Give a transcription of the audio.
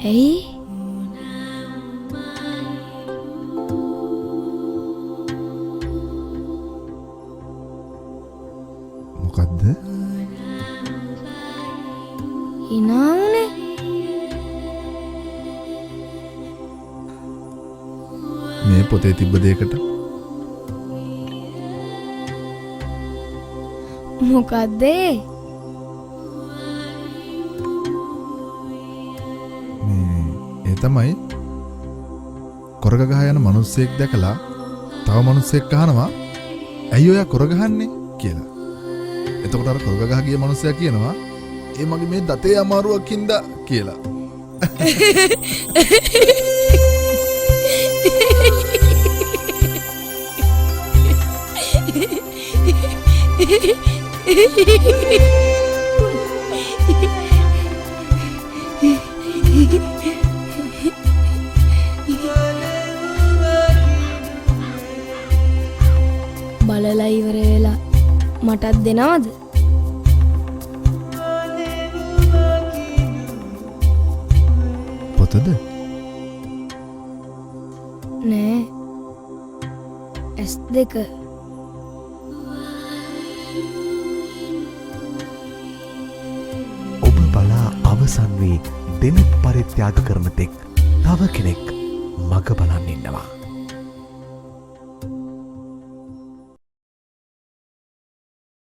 ඇයි? මොකද්ද? හිනාවනේ. මේ පොතේ තිබ්බ දෙයකට මොකද්ද? ඒ තමයි කොරග ගහ යන මිනිස්සෙක් දැකලා තව මිනිස්සෙක් අහනවා ඇයි ඔයා කොරග ගහන්නේ කියලා. එතකොට අර කොරග ගහ ගිය මිනිස්සයා කියනවා ඒ මගේ මේ දතේ අමාරුවකින්ද කියලා. බලලා ඉවර වෙලා මටත් දෙනවද? පොතද? නෑ. S2. ඔබ බලා අවසන් වී දෙනෙත් පරිත්‍යාග කරන තෙක් තව කෙනෙක් මග බලන් ඉන්නවා.